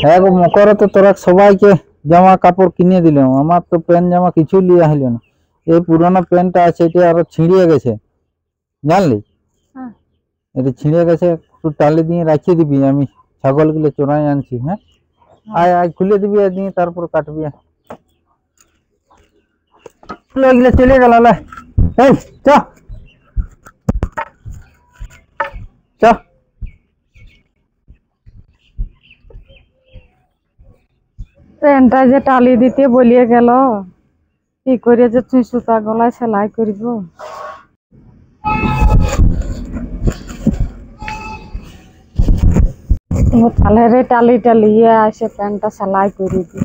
হ্যাঁ গো মকর তো তোরা সবাইকে জামা কাপড় কিনে দিলাম, আমার তো প্যান্ট জামা কিছু লিয়া হইল না। এই পুরোনো প্যান্টটা আছে এটা আরো ছিঁড়িয়ে গেছে, জানলি? এটা ছিঁড়ে গেছে, একটু টালি দিয়ে রাখিয়ে দিবি, আমি ছাগলগুলো চড়াই আনছি। হ্যাঁ আয় আয় খুলে দিবি আর দিয়ে তারপর কাটবি। এগুলো চলে গেল। এই চ চ প্যান্টটা যে টালি দিতে বলিয়ে গেল, কি করে যে তুই সুতা গলায় সেলাই করব। তাহলে রে টালি টালিয়ে আসে প্যান্টটা সেলাই করে দি।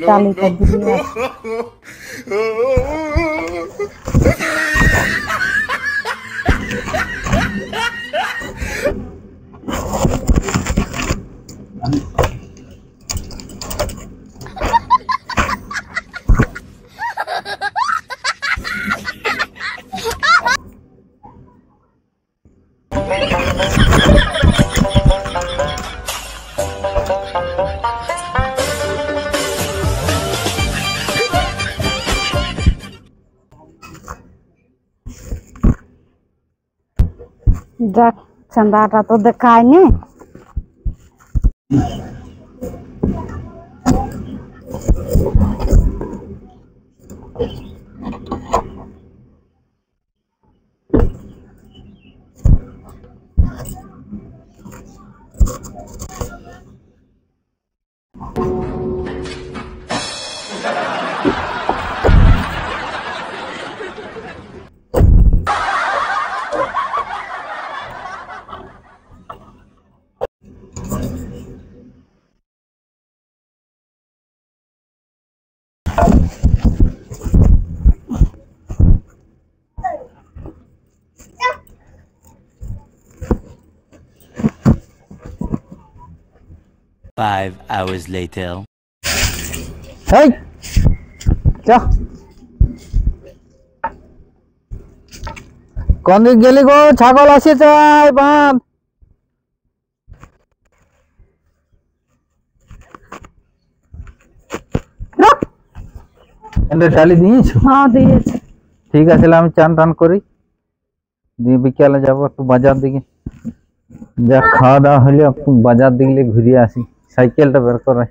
টালিটা দিয়ে যাক, চাঁদাটা তো দেখায়নি। Five hours later. Hey, চ কোন দিক গেলি গো? ছাগল আসে চাই বাঁধ। টালি দিয়েছো? হ্যাঁ দিয়েছে। ঠিক আছে, আমি চান টান করি, দিয়ে বিকেলে যাবো একটু বাজার দিকে। যা খাওয়া দাওয়া হলে একটু বাজার দিকে ঘুরিয়ে আসি, সাইকেলটা বের করে।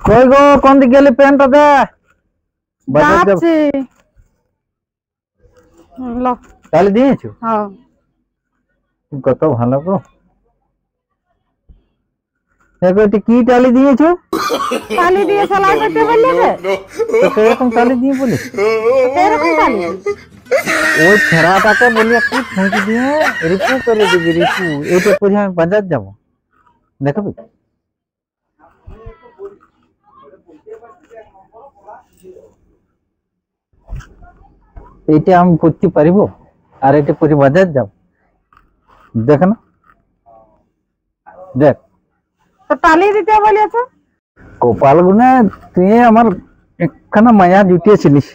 কই গো, কোন দিকে গেলে? প্যান্টটা দে, বাজার যাব। টালি দিয়েছো? হ্যাঁ। কত ভালো গো। দেখো এটা কি টালি দিয়েছো? টালি দিয়ে সেলাই করতে বললে রে? তো এরকম টালি দিয়ে বলে এরকম টালি ওই ছেঁড়াটাকে বলি একটু ফুঁকি দিয়ে রিপু করে দিবি। রিপু এইটা পরে আমি বাজার যাবো, দেখবি? এইটা আমি পরতে পারিব আর এটা পরে বাজার যাব, দেখ না, দেখ। তো টালি দিতে বলেছো? কপাল গুনে তুই আমার একখানা মায়া জুটিয়েছিলিস,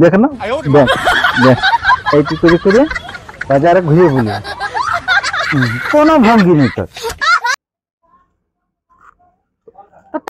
দেখ না, দেখ দেখ এইটি করে করে বাজারে ঘুরে বলি, কোনো ভঙ্গি নেই তোর।